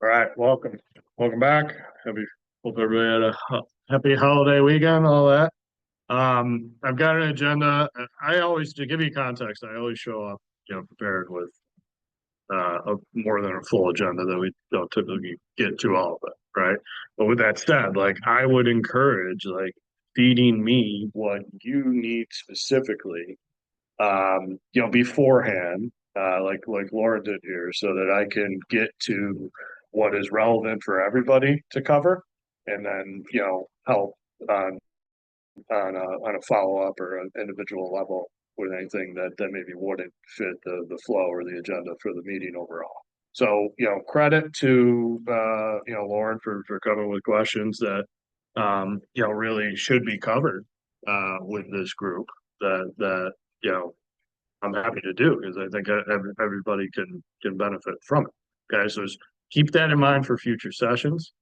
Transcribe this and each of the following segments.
All right, welcome back. Hope everybody had a happy holiday weekend, all that. I've got an agenda. I always, to give you context, I always show up, prepared with more than a full agenda that we don't typically get to all of it, right? But with that said, like I would encourage like feeding me what you need specifically, beforehand, like Laura did here, so that I can get to what is relevant for everybody to cover, and then help on on a follow up or an individual level with anything that maybe wouldn't fit the flow or the agenda for the meeting overall. So credit to Lauren for coming with questions that really should be covered with this group that I'm happy to do because I think everybody can benefit from it. Okay, so just keep that in mind for future sessions.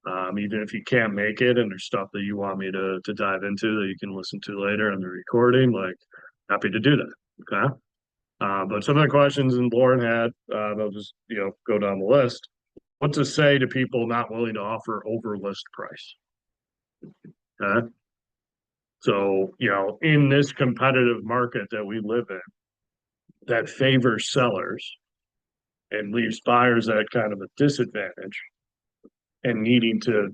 Even if you can't make it and there's stuff that you want me to dive into that you can listen to later on the recording, like happy to do that. Okay. But some of the questions and Lauren had, they'll just go down the list. What to say to people not willing to offer over list price? Okay. So, in this competitive market that we live in that favors sellers and leaves buyers at kind of a disadvantage and needing to,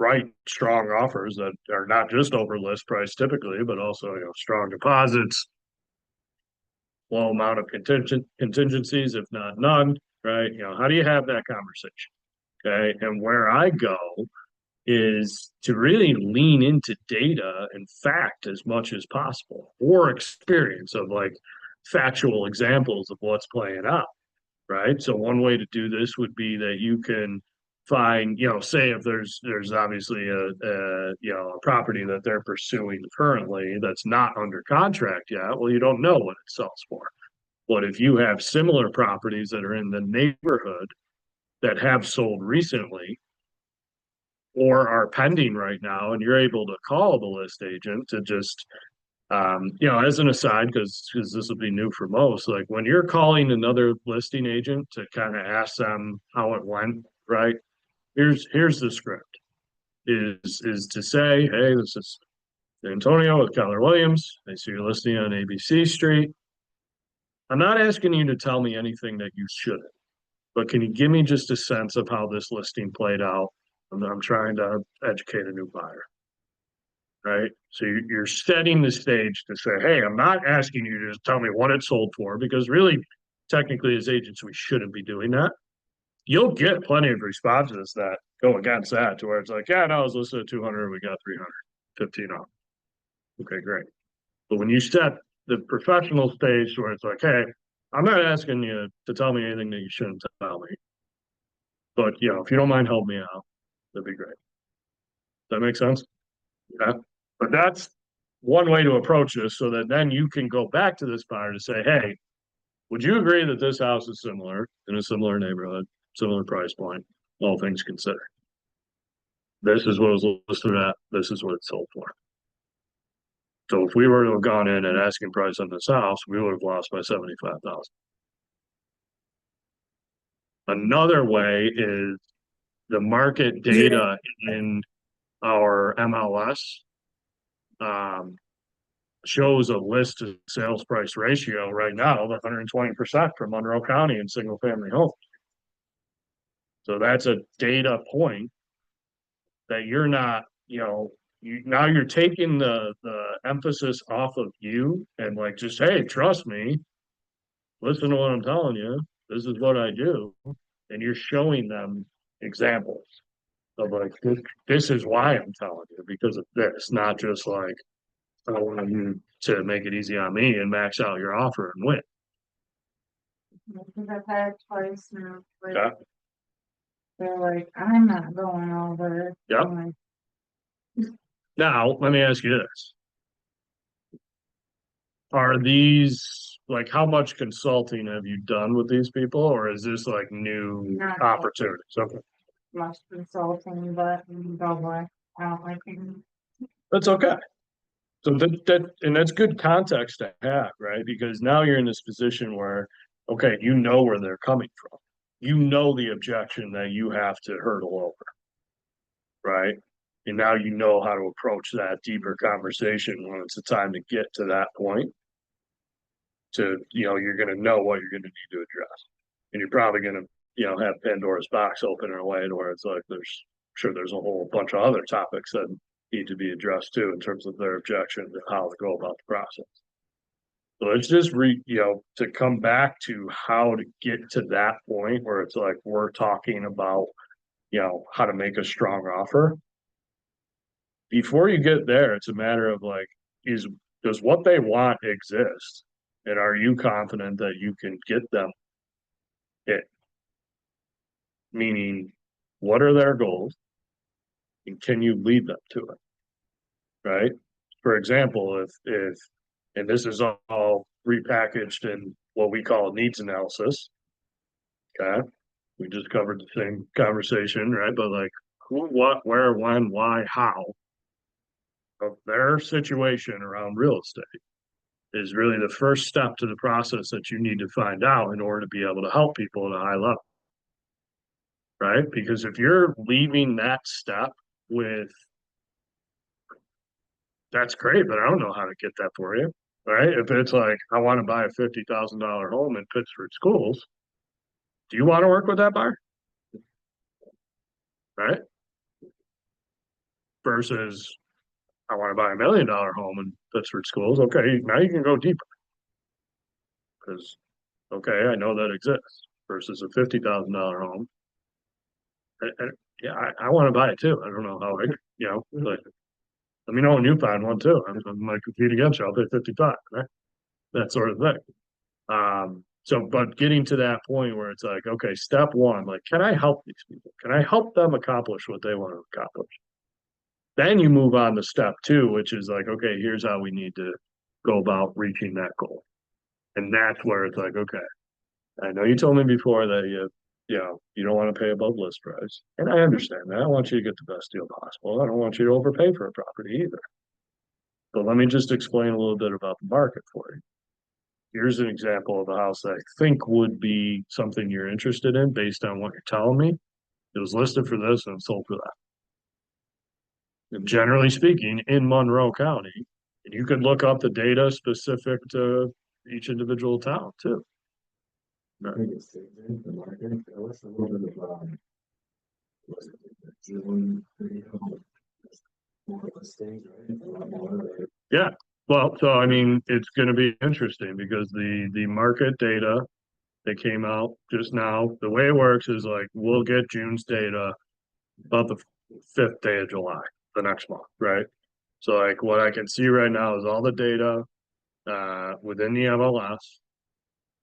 write strong offers that are not just over list price typically, but also, strong deposits, low amount of contingencies, if not none, right? How do you have that conversation? Okay. And where I go is to really lean into data and fact as much as possible or experience of like factual examples of what's playing out, right? So one way to do this would be that you can find, say if there's obviously a property that they're pursuing currently that's not under contract yet. Well, you don't know what it sells for. But if you have similar properties that are in the neighborhood that have sold recently or are pending right now, and you're able to call the list agent to just as an aside, because this will be new for most, like when you're calling another listing agent to kind of ask them how it went, right? Here's the script is to say, hey, this is Antonio with Keller Williams. I see you're listing on ABC Street. I'm not asking you to tell me anything that you shouldn't, but can you give me just a sense of how this listing played out? I'm trying to educate a new buyer, right? So you're setting the stage to say, hey, I'm not asking you to just tell me what it sold for, because really, technically, as agents, we shouldn't be doing that. You'll get plenty of responses that go against that, to where it's like, yeah, no, I was listed at 200, we got 315 off. Okay, great. But when you set the professional stage where it's like, hey, I'm not asking you to tell me anything that you shouldn't tell me, but if you don't mind helping me out, that'd be great. Does that make sense? Yeah. But that's one way to approach this, so that then you can go back to this buyer to say, hey, would you agree that this house is similar in a similar neighborhood, similar price point, all things considered? This is what it was listed at. This is what it sold for. So if we were to have gone in at asking price on this house, we would have lost by 75,000. Another way is the market data in our MLS shows a list to sales price ratio right now of 120% for Monroe County in single family homes. So that's a data point that you're not, now you're taking the emphasis off of you and like just, hey, trust me, listen to what I'm telling you. This is what I do. And you're showing them examples of like this is why I'm telling you, because of this, not just like I want you to make it easy on me and max out your offer and win. Because I've had it twice now. Okay. They're like, I'm not going over. Yeah. Now, let me ask you this. Are these like how much consulting have you done with these people, or is this like new Not opportunities? Okay. much consulting, but I don't like him. That's okay. So and that's good context to have, right? Because now you're in this position where, okay, you know where they're coming from. you know the objection that you have to hurdle over, right? And now you know how to approach that deeper conversation when it's the time to get to that point. You're going to know what you're going to need to address, and you're probably going to, have Pandora's box open in a way to where it's like there's a whole bunch of other topics that need to be addressed too in terms of their objection and how to go about the process. So it's just to come back to how to get to that point where it's like we're talking about, how to make a strong offer. Before you get there, it's a matter of like, does what they want exist? And are you confident that you can get them it? Meaning, what are their goals? And can you lead them to it? Right? For example, and this is all repackaged in what we call needs analysis. Okay. We just covered the same conversation, right? But like who, what, where, when, why, how of their situation around real estate is really the first step to the process that you need to find out in order to be able to help people at a high level. Right? Because if you're leaving that step with that's great, but I don't know how to get that for you. Right? If it's like I want to buy a $50,000 home in Pittsford schools, do you want to work with that buyer? Right? Versus I want to buy $1 million home in Pittsford schools. Okay, now you can go deeper. Because okay, I know that exists versus a $50,000 home. Yeah, I want to buy it too. I don't know how like let me know when you find one too. I might compete against you. I'll pay 55, right? That sort of thing. But getting to that point where it's like, okay, step one, like, can I help these people? Can I help them accomplish what they want to accomplish? Then you move on to step two, which is like, okay, here's how we need to go about reaching that goal. And that's where it's like, okay, I know you told me before that you don't want to pay above list price. And I understand that. I want you to get the best deal possible. I don't want you to overpay for a property either. But let me just explain a little bit about the market for you. Here's an example of a house that I think would be something you're interested in based on what you're telling me. It was listed for this and sold for that. And generally speaking, in Monroe County, and you could look up the data specific to each individual town too. I think it's the market. What's a little bit of was it June more listings, right? A lot more. Yeah. Well, so I mean, it's going to be interesting because the market data that came out just now, the way it works is like we'll get June's data about the 5th day of July, the next month, right? So like what I can see right now is all the data within the MLS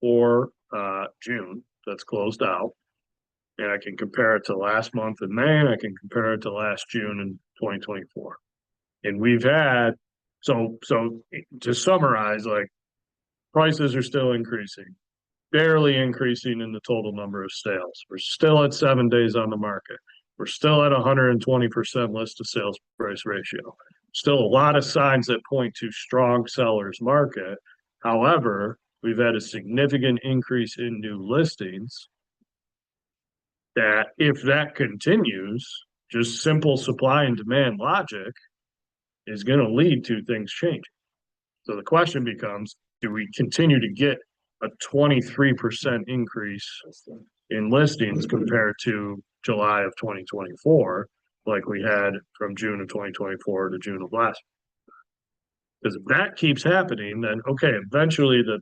for June that's closed out. And I can compare it to last month in May, and I can compare it to last June in 2024. And we've had so to summarize, like prices are still increasing, barely increasing in the total number of sales. We're still at 7 days on the market. We're still at 120% list to sales price ratio. Still a lot of signs that point to strong sellers market. However, we've had a significant increase in new listings that if that continues, just simple supply and demand logic is going to lead to things changing. So the question becomes, do we continue to get a 23% increase in listings compared to July of 2024, like we had from June of 2024 to June of last year? Because if that keeps happening, then okay, eventually the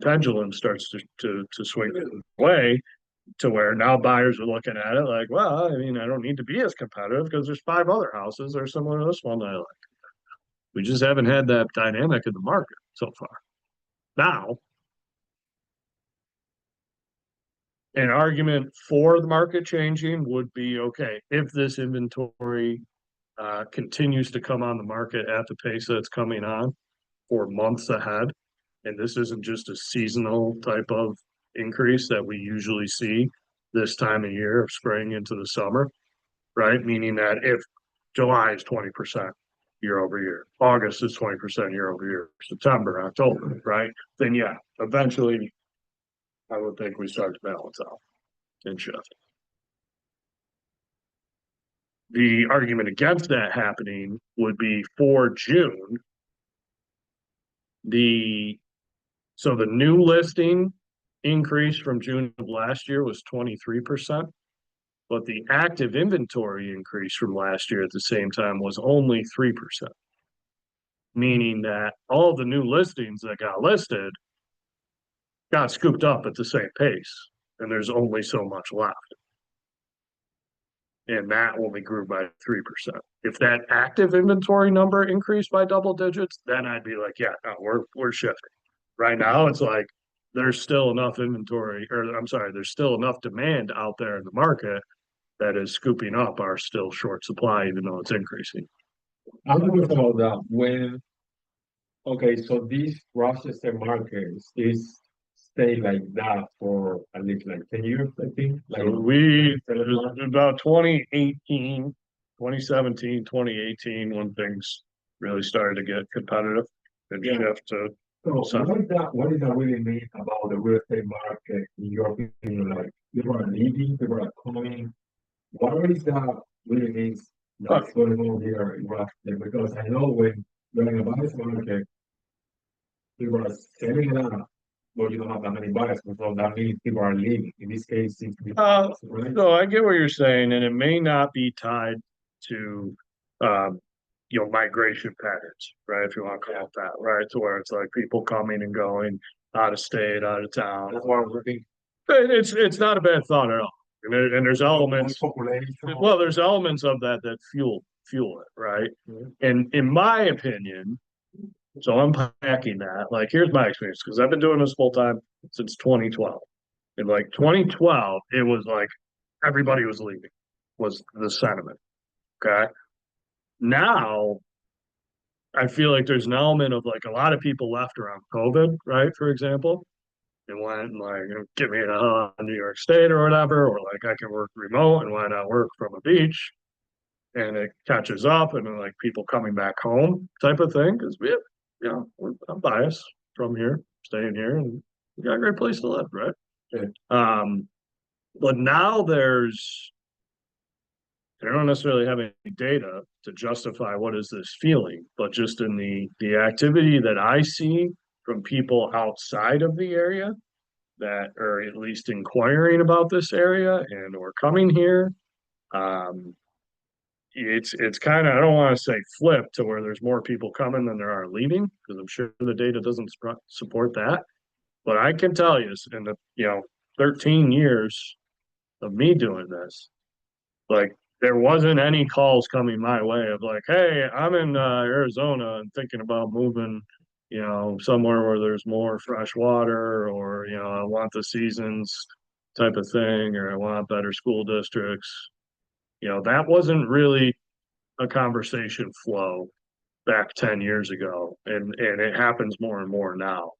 pendulum starts to swing away to where now buyers are looking at it like, well, I mean, I don't need to be as competitive because there's 5 other houses that are similar to this one that I like. We just haven't had that dynamic in the market so far. Now, an argument for the market changing would be, okay, if this inventory continues to come on the market at the pace that it's coming on for months ahead, and this isn't just a seasonal type of increase that we usually see this time of year of spring into the summer, right? Meaning that if July is 20% year over year, August is 20% year over year, September, October, right? Then yeah, eventually I would think we start to balance out and shift. The argument against that happening would be for June. So the new listing increase from June of last year was 23%, but the active inventory increase from last year at the same time was only 3%. Meaning that all the new listings that got listed got scooped up at the same pace, and there's only so much left. And that only grew by 3%. If that active inventory number increased by double digits, then I'd be like, yeah, no, we're shifting. Right now, it's like there's still enough inventory, or I'm sorry, there's still enough demand out there in the market that is scooping up our still short supply, even though it's increasing. I'm curious about that. Okay, so these Rochester markets, is stay like that for at least like 10 years, I think. Like So it was about 2018, 2017, 2018, when things really started to get competitive and Yeah. shift to. So what does that really mean about the real estate market in your opinion? Like people are leaving, people are coming. What is that really means that's going on here in Rochester? Because I know when you're in a buyer's market, people are selling it out, but you don't have that many buyers, so that means people are leaving. In this case, it seems to be Uh, right? No, I get what you're saying, and it may not be tied to, um, migration patterns, right? If you want to call it that, right? To where it's like people coming and going out of state, out of town. That's why I'm looking. It's not a bad thought at all. And there's elements, Population. well, there's elements of that fuel it, right? Mhm. And in my opinion, so unpacking that, like here's my experience, because I've been doing this full time since 2012. In like 2012, it was like everybody was leaving, was the sentiment. Okay. Now I feel like there's an element of like a lot of people left around COVID, right? For example, and went and like, get me in New York State or whatever, or like I can work remote and why not work from a beach? And it catches up and then like people coming back home type of thing. Cause I'm biased from here, staying here, and we got a great place to live, right? Yeah. But now I don't necessarily have any data to justify what is this feeling, but just in the activity that I see from people outside of the area that are at least inquiring about this area and or coming here, um, it's kind of, I don't want to say flip to where there's more people coming than there are leaving, because I'm sure the data doesn't support that. But I can tell you, in the 13 years of me doing this, like there wasn't any calls coming my way of like, hey, I'm in Arizona and thinking about moving, somewhere where there's more fresh water, or I want the seasons type of thing, or I want better school districts. That wasn't really a conversation flow back 10 years ago, and it happens more and more now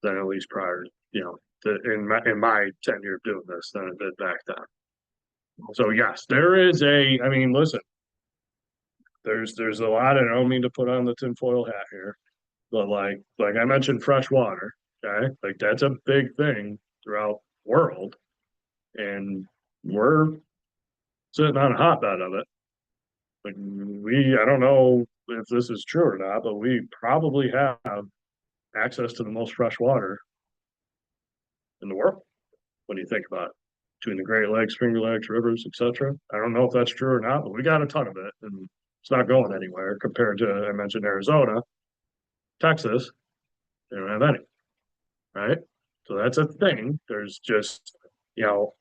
than at least prior, in my tenure of doing this than it did back then. So yes, there is I mean, listen, there's a lot, and I don't mean to put on the tinfoil hat here, but like I mentioned fresh water, okay? Like that's a big thing throughout the world, and we're sitting on a hotbed of it. Like I don't know if this is true or not, but we probably have access to the most fresh water in the world when you think about it. Between the Great Lakes, Finger Lakes, rivers, etc. I don't know if that's true or not, but we got a ton of it, and it's not going anywhere compared to, I mentioned Arizona, Texas. They don't have any, right? So that's a thing. There's just,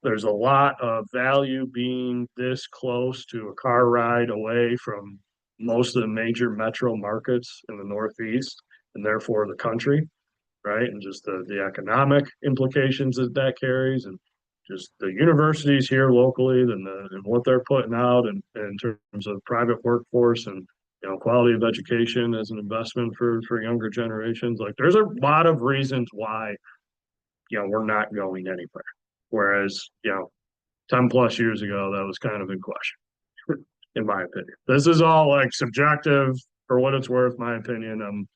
there's a lot of value being this close to a car ride away from most of the major metro markets in the Northeast, and therefore the country, right? And just the economic implications that carries, and just the universities here locally and what they're putting out in terms of private workforce and quality of education as an investment for younger generations. Like there's a lot of reasons why we're not going anywhere. Whereas 10 plus years ago that was kind of in question, in my opinion. This is all like subjective for what it's worth, my opinion.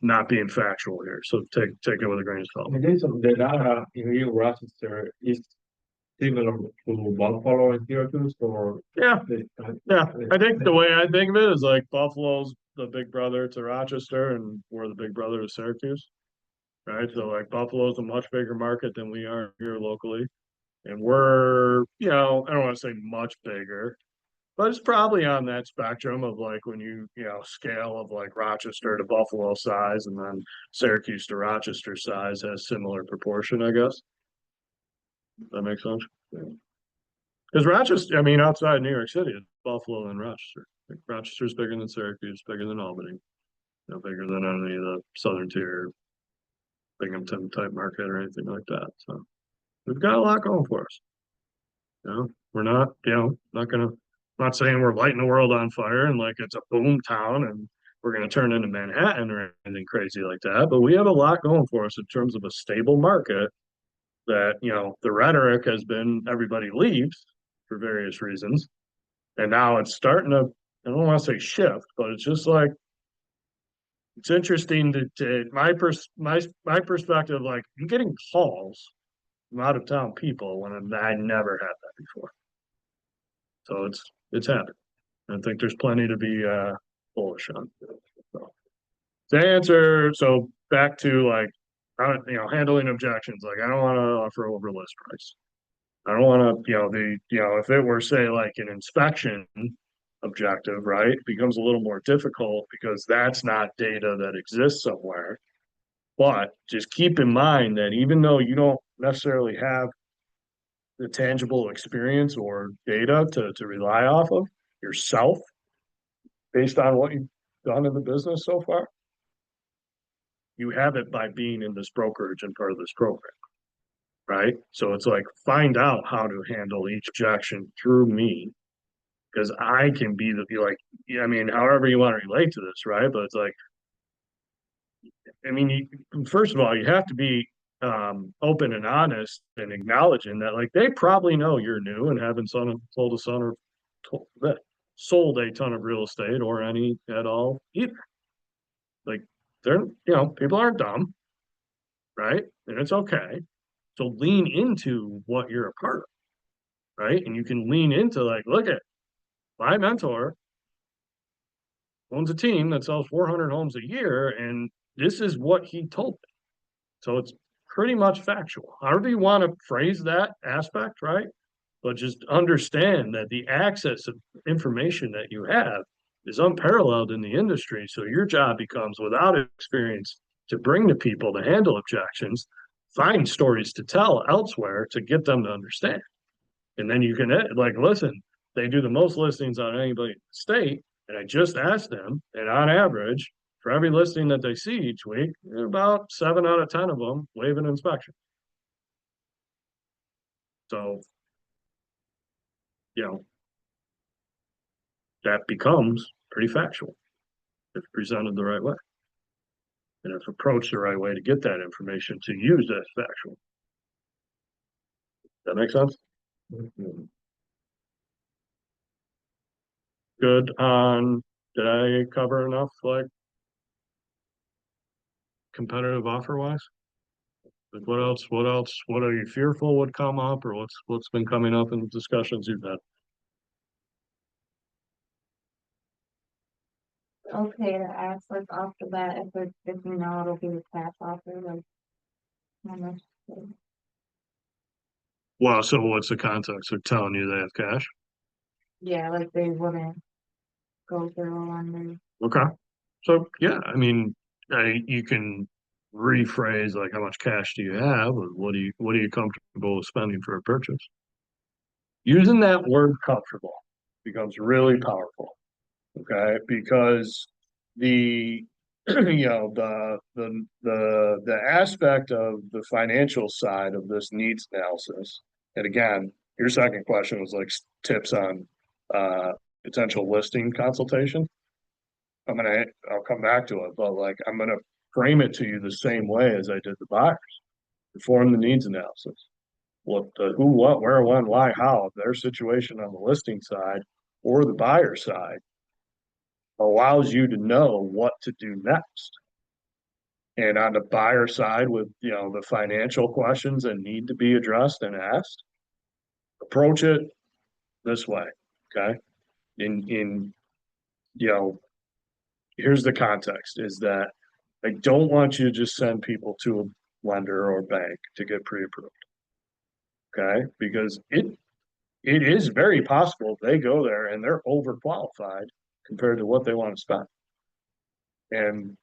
not being factual here. So take it with a grain of salt. I guess the data in Rochester is similar to Buffalo and Syracuse, or Yeah, the, yeah. I think the way I think of it is like Buffalo's the big brother to Rochester, and we're the big brother to Syracuse, right? So like Buffalo's a much bigger market than we are here locally, and we're, I don't want to say much bigger, but it's probably on that spectrum of like when scale of like Rochester to Buffalo size, and then Syracuse to Rochester size has similar proportion, I guess. That makes sense. Because Rochester, I mean, outside New York City, it's Buffalo and Rochester. Like Rochester's bigger than Syracuse, bigger than Albany, bigger than any of the Southern Tier, Binghamton type market or anything like that. So we've got a lot going for us. We're not, not gonna, not saying we're lighting the world on fire and like it's a boom town and we're gonna turn into Manhattan or anything crazy like that. But we have a lot going for us in terms of a stable market that, the rhetoric has been everybody leaves for various reasons. And now it's starting to, I don't want to say shift, but it's just like, it's interesting to my perspective, like I'm getting calls from out of town people when I never had that before. So it's happening. I think there's plenty to be bullish on. So to answer, so back to like handling objections, like I don't want to offer over list price. I don't want to, if it were say like an inspection objective, right, becomes a little more difficult because that's not data that exists somewhere. But just keep in mind that even though you don't necessarily have the tangible experience or data to rely off of yourself based on what you've done in the business so far, you have it by being in this brokerage and part of this program, right? So it's like find out how to handle each objection through me because I can be like, I mean, however you want to relate to this, right? But it's like, I mean, first of all, you have to be open and honest and acknowledging that, like, they probably know you're new and haven't sold a son or sold a ton of real estate or any at all either. Like, people aren't dumb, right? And it's okay. So lean into what you're a part of, right? And you can lean into like, look at my mentor owns a team that sells 400 homes a year, and this is what he told me. So it's pretty much factual. However you want to phrase that aspect, right? But just understand that the access of information that you have is unparalleled in the industry. So your job becomes, without experience, to bring to people to handle objections, find stories to tell elsewhere to get them to understand. And then you can like, listen, they do the most listings on anybody in the state. And I just asked them, and on average, for every listing that they see each week, about 7 out of 10 of them waive an inspection. So, that becomes pretty factual if presented the right way. And if approached the right way to get that information to use as factual. That makes sense? Good on, did I cover enough like competitive offer wise? Like what else? What are you fearful would come up, or what's been coming up in the discussions you've had? Okay to ask like off the bat if you know it'll be a cash offer, like how much? Well, so what's the context of telling you they have cash? Yeah, like they wouldn't go through on the. Okay. So yeah, I mean, you can rephrase like how much cash do you have, or what are you comfortable with spending for a purchase? Using that word comfortable becomes really powerful. Okay, because the the aspect of the financial side of this needs analysis, and again, your second question was like tips on potential listing consultation. I'll come back to it, but like I'm gonna frame it to you the same way as I did the buyers. Perform the needs analysis. What the who, what, where, when, why, how, their situation on the listing side or the buyer side allows you to know what to do next. And on the buyer side with, the financial questions that need to be addressed and asked, approach it this way, okay? You know, here's the context is that I don't want you to just send people to a lender or bank to get pre-approved. Okay, because it is very possible they go there and they're overqualified compared to what they want to spend. And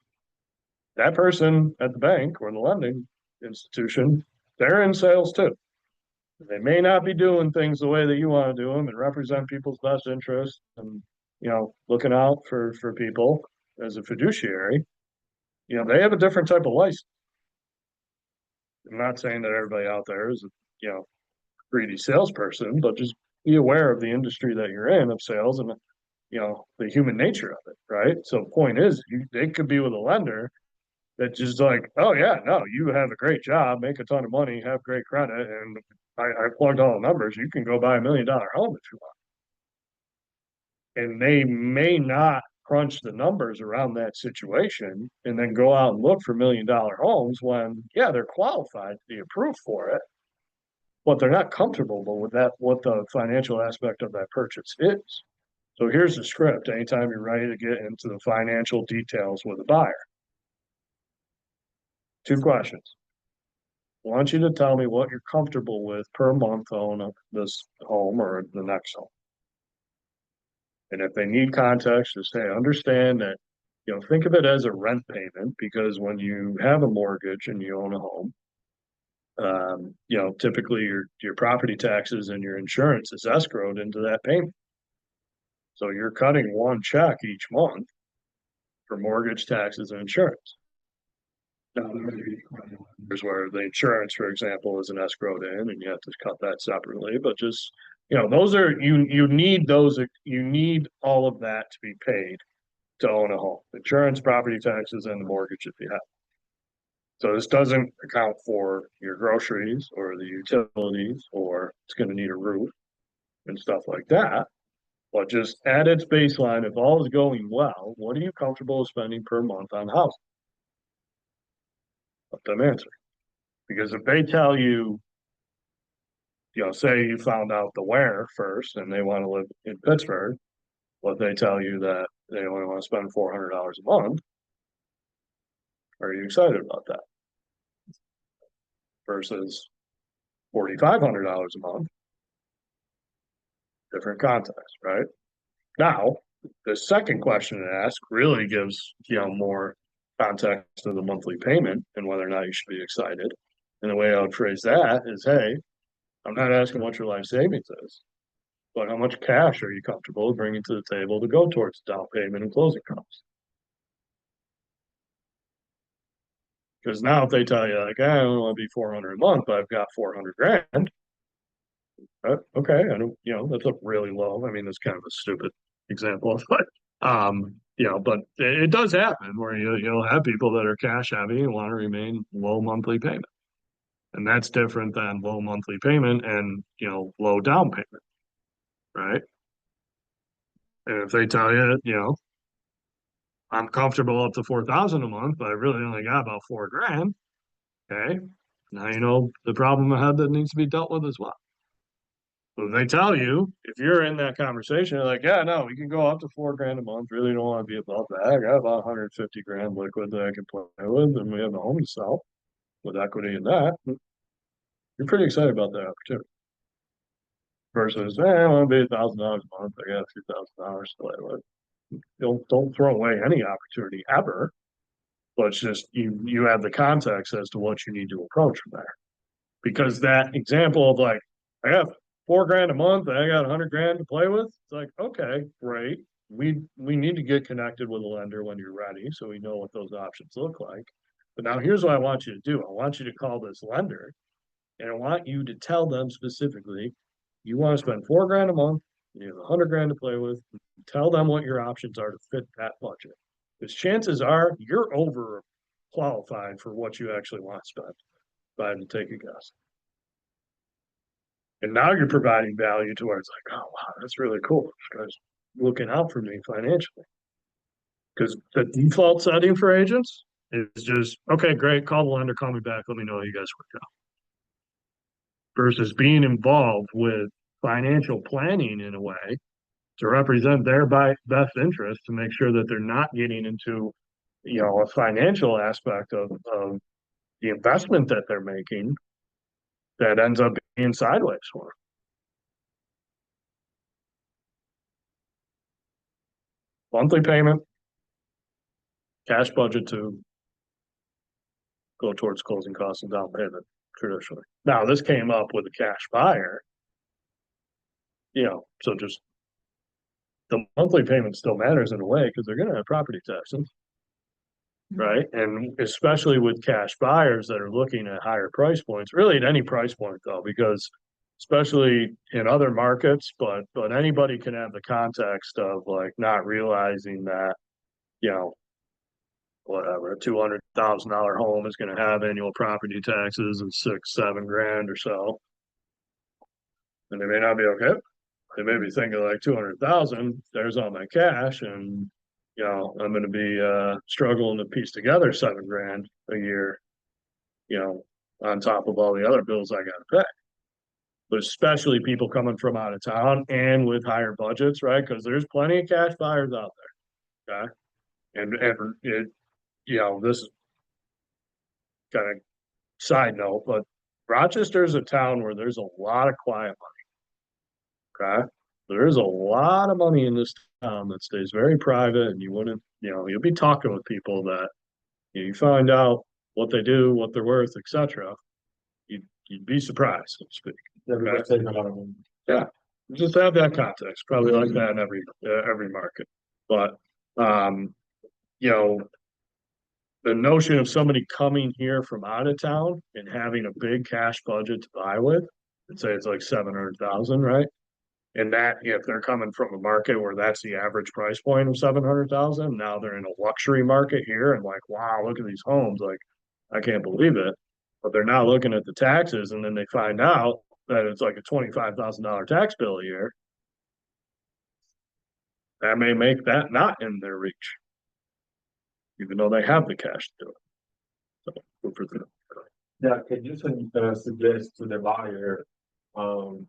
that person at the bank or the lending institution, they're in sales too. They may not be doing things the way that you want to do them and represent people's best interests and, looking out for people as a fiduciary. They have a different type of license. I'm not saying that everybody out there is, greedy salesperson, but just be aware of the industry that you're in of sales and, the human nature of it, right? So the point is, they could be with a lender that just like, oh yeah, no, you have a great job, make a ton of money, have great credit, and I plugged all the numbers. You can go buy $1 million home if you want. And they may not crunch the numbers around that situation and then go out and look for $1 million homes when, yeah, they're qualified to be approved for it, but they're not comfortable with that, what the financial aspect of that purchase is. So here's the script. Anytime you're ready to get into the financial details with a buyer. 2 questions. I want you to tell me what you're comfortable with per month on this home or the next home. And if they need context, just say, understand that, think of it as a rent payment, because when you have a mortgage and you own a home, typically your property taxes and your insurance is escrowed into that payment. So you're cutting one check each month for mortgage, taxes, and insurance. Now, there's where the insurance, for example, is an escrowed in, and you have to cut that separately. But just those are you need those. You need all of that to be paid to own a home: insurance, property taxes, and the mortgage if you have. So this doesn't account for your groceries or the utilities, or it's going to need a roof and stuff like that. But just at its baseline, if all is going well, what are you comfortable spending per month on housing? Let them answer. Because if they tell you, say you found out the where first and they want to live in Pittsburgh, but they tell you that they only want to spend $400 a month, are you excited about that? Versus $4,500 a month, different context, right? Now, the second question to ask really gives, more context to the monthly payment and whether or not you should be excited. And the way I would phrase that is, hey, I'm not asking what your life savings is, but how much cash are you comfortable bringing to the table to go towards down payment and closing costs? Because now if they tell you like, I don't want to be 400 a month, but I've got 400 grand. Okay, I don't, that's a really low. I mean, that's kind of a stupid example, but but it does happen where you'll have people that are cash heavy and want to remain low monthly payment. And that's different than low monthly payment and low down payment, right? And if they tell you, I'm comfortable up to 4,000 a month, but I really only got about $4,000. Okay, now you know the problem ahead that needs to be dealt with as well. So they tell you, if you're in that conversation, you're like, yeah, no, we can go up to $4,000 a month. Really don't want to be above that. I got about 150 grand liquid that I can play with, and we have a home to sell with equity in that. You're pretty excited about that opportunity. Versus, I want to be $1,000 a month. I got $2,000 to play with. Don't throw away any opportunity ever. But it's just you have the context as to what you need to approach from there. Because that example of like, I have $4,000 a month and I got 100 grand to play with. It's like, okay, great. We need to get connected with a lender when you're ready, so we know what those options look like. But now here's what I want you to do. I want you to call this lender, and I want you to tell them specifically, you want to spend $4,000 a month, you have 100 grand to play with. Tell them what your options are to fit that budget. Because chances are you're over qualified for what you actually want to spend. Go ahead and take a guess. And now you're providing value to where it's like, oh wow, that's really cool. This guy's looking out for me financially. Because the default setting for agents It's just, okay, great, call the lender, call me back, let me know how you guys work out. Versus being involved with financial planning in a way to represent their best interest to make sure that they're not getting into, a financial aspect of the investment that they're making that ends up being sideways for them. Monthly payment, cash budget to go towards closing costs and down payment traditionally. Now, this came up with a cash buyer, so just the monthly payment still matters in a way because they're going to have property taxes, right? And especially with cash buyers that are looking at higher price points, really at any price point though, because especially in other markets, but anybody can have the context of like not realizing that, whatever, a $200,000 home is going to have annual property taxes of 6-7 grand or so. And they may not be okay. They may be thinking like 200,000, there's all my cash, and I'm going to be struggling to piece together 7 grand a year, on top of all the other bills I got to pay. But especially people coming from out of town and with higher budgets, right? Because there's plenty of cash buyers out there. Okay. And it, this is kind of side note, but Rochester is a town where there's a lot of quiet money. Okay. There's a lot of money in this town that stays very private, and you wouldn't, you'll be talking with people that you find out what they do, what they're worth, etc. You'd be surprised, so to speak. Everybody's taking a lot of money. Yeah, just have that context. Probably like that in every market, but the notion of somebody coming here from out of town and having a big cash budget to buy with, let's say it's like 700,000, right? And that if they're coming from a market where that's the average price point of 700,000, now they're in a luxury market here and like, wow, look at these homes, like I can't believe it. But they're now looking at the taxes, and then they find out that it's like a $25,000 tax bill a year. That may make that not in their reach, even though they have the cash to do it. So good for them. Yeah, can you suggest to the buyer, to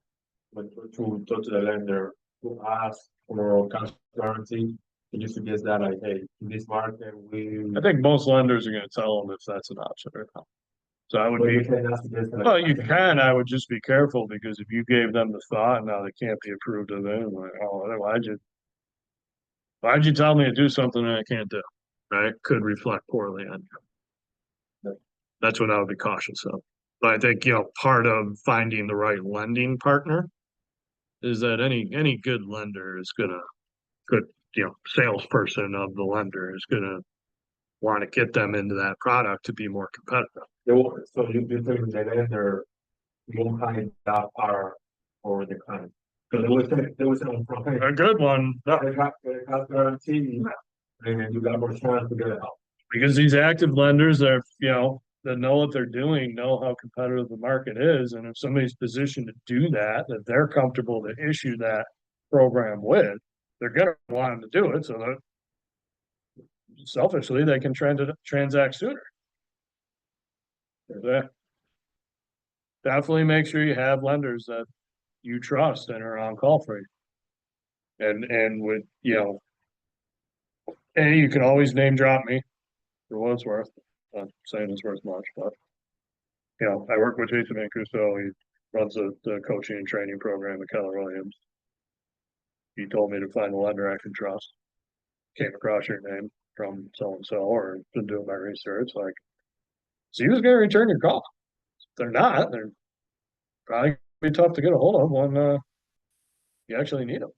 talk to the lender, to ask for cash guarantee? Can you suggest that, like, hey, in this market, I think most lenders are going to tell them if that's an option or not. So I would but be, you cannot suggest that, well, you can, I would just be careful, because if you gave them the thought, and now they can't be approved of it, I'm like, oh, why'd you tell me to do something that I can't do? Right? Could reflect poorly on you. That's what I would be cautious of. But I think, part of finding the right lending partner is that any good lender is good, salesperson of the lender is gonna want to get them into that product to be more competitive. so you think the lender won't hide that part for the client? So they will say, A good one, no, they got cash guarantee, and then you got more chance to get it out. because these active lenders are, that know what they're doing, know how competitive the market is, and if somebody's positioned to do that they're comfortable to issue that program with, they're gonna want them to do it so that selfishly they can transact sooner. Yeah. Definitely make sure you have lenders that you trust and are on call for you. And with, and you can always name drop me for what it's worth. Not saying it's worth much, but I work with Jason Van Crusoe. He runs the coaching and training program at Keller Williams. He told me to find a lender I can trust. Came across your name from so and so, or been doing my research. Like, so he was going to return your call. If they're not, they're probably be tough to get a hold of when you actually need them.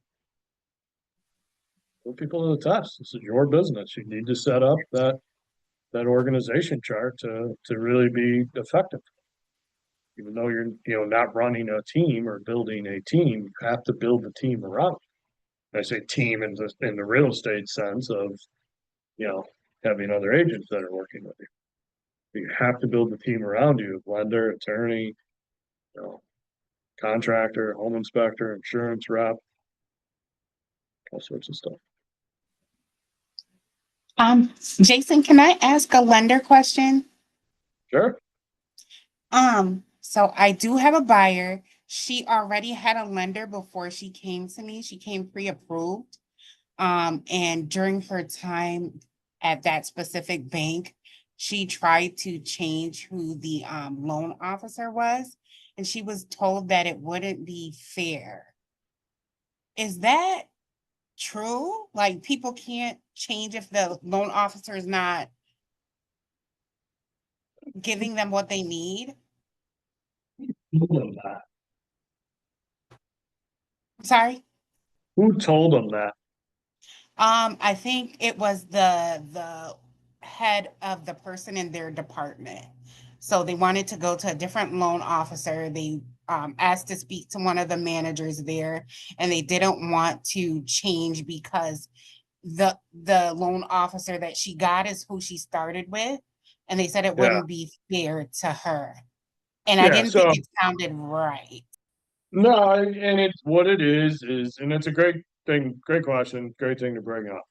Put people to the test. This is your business. You need to set up that organization chart to really be effective. Even though you're not running a team or building a team, you have to build the team around. I say team in the real estate sense of having other agents that are working with you. You have to build the team around you: lender, attorney, contractor, home inspector, insurance rep, all sorts of stuff. Jason, can I ask a lender question? Sure. So I do have a buyer. She already had a lender before she came to me. She came pre-approved. And during her time at that specific bank, she tried to change who the loan officer was, and she was told that it wouldn't be fair. Is that true? Like people can't change if the loan officer is not giving them what they need? Who told them that? Sorry. Who told them that? I think it was the head of the person in their department. So they wanted to go to a different loan officer. They asked to speak to one of the managers there, and they didn't want to change because the loan officer that she got is who she started with, and they said it Yeah. wouldn't be fair to her. And I Yeah. didn't So think it sounded right. no, and it's what it is, and it's a great thing, great question, great thing to bring up.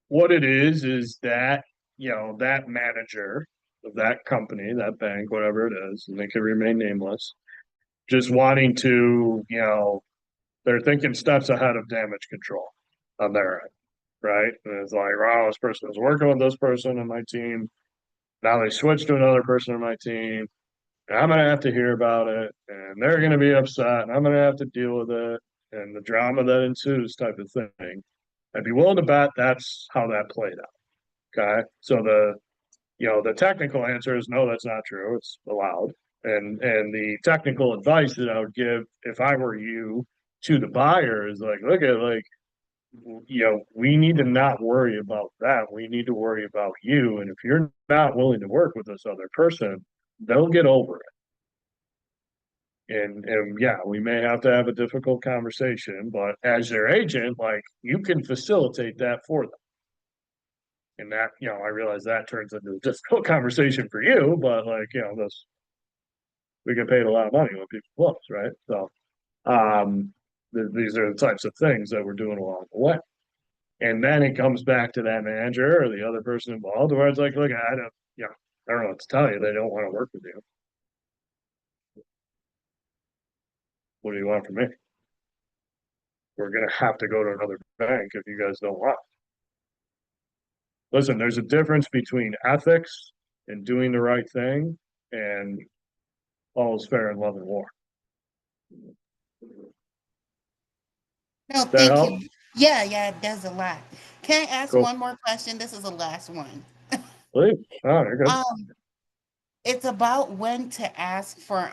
What it is that, that manager of that company, that bank, whatever it is, and they can remain nameless, just wanting to, they're thinking steps ahead of damage control on their end, right? And it's like, wow, this person was working with this person on my team. Now they switched to another person on my team. And I'm gonna have to hear about it, and they're gonna be upset, and I'm gonna have to deal with it, and the drama that ensues, type of thing. I'd be willing to bet that's how that played out. Okay, so the technical answer is no, that's not true. It's allowed, and the technical advice that I would give if I were you to the buyer is like, look at like, we need to not worry about that. We need to worry about you, and if you're not willing to work with this other person, they'll get over it. And yeah, we may have to have a difficult conversation, but as their agent, like you can facilitate that for them. And that, I realize that turns into a difficult conversation for you, but like, this we get paid a lot of money when people close, right? So these are the types of things that we're doing along the way. And then it comes back to that manager or the other person involved, where it's like, look, I don't know what to tell you. They don't want to work with you. What do you want from me? We're gonna have to go to another bank if you guys don't want. Listen, there's a difference between ethics and doing the right thing and all is fair in love and war. No, That thank help? you. Yeah, yeah, it does a lot. Can I ask Cool. one more question? This is the last one. Please. Oh, you're good. Um, it's about when to ask for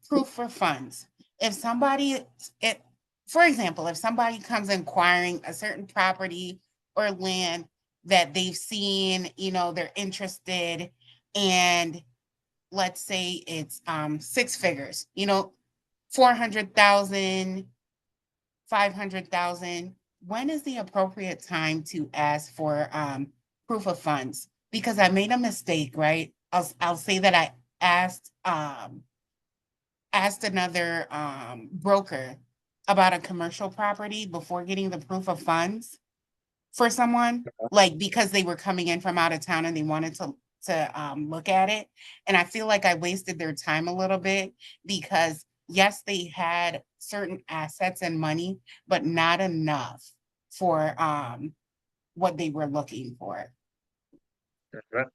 proof for funds. If somebody it for example, if somebody comes inquiring a certain property or land that they've seen, they're interested, and let's say it's six figures, 400,000, 500,000. When is the appropriate time to ask for proof of funds? Because I made a mistake, right? I'll say that I asked another broker about a commercial property before getting the proof of funds for someone, like because they were coming in from out of town and they wanted to look at it. And I feel like I wasted their time a little bit because yes, they had certain assets and money, but not enough for what they were looking for. Okay.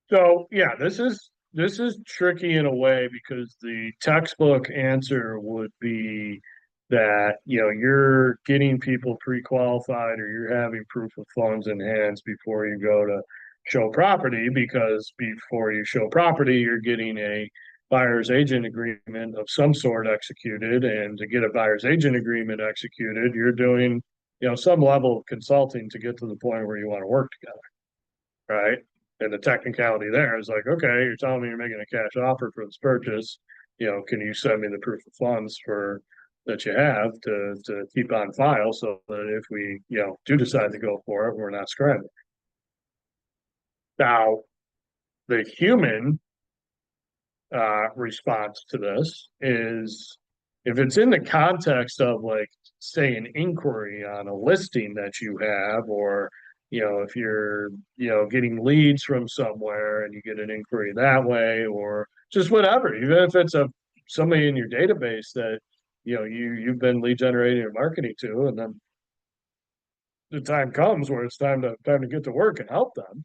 So yeah, this is tricky in a way because the textbook answer would be that you're getting people pre-qualified or you're having proof of funds in hands before you go to show property, because before you show property you're getting a buyer's agent agreement of some sort executed, and to get a buyer's agent agreement executed you're doing some level of consulting to get to the point where you want to work together, right? And the technicality there is like, okay, you're telling me you're making a cash offer for this purchase. Can you send me the proof of funds for that you have to keep on file so that if we, do decide to go for it, we're not scrambling. Now, the human response to this is if it's in the context of like, say, an inquiry on a listing that you have, or if you're, getting leads from somewhere and you get an inquiry that way, or just whatever, even if it's somebody in your database that, you've been lead generating or marketing to, and then the time comes where it's time to get to work and help them.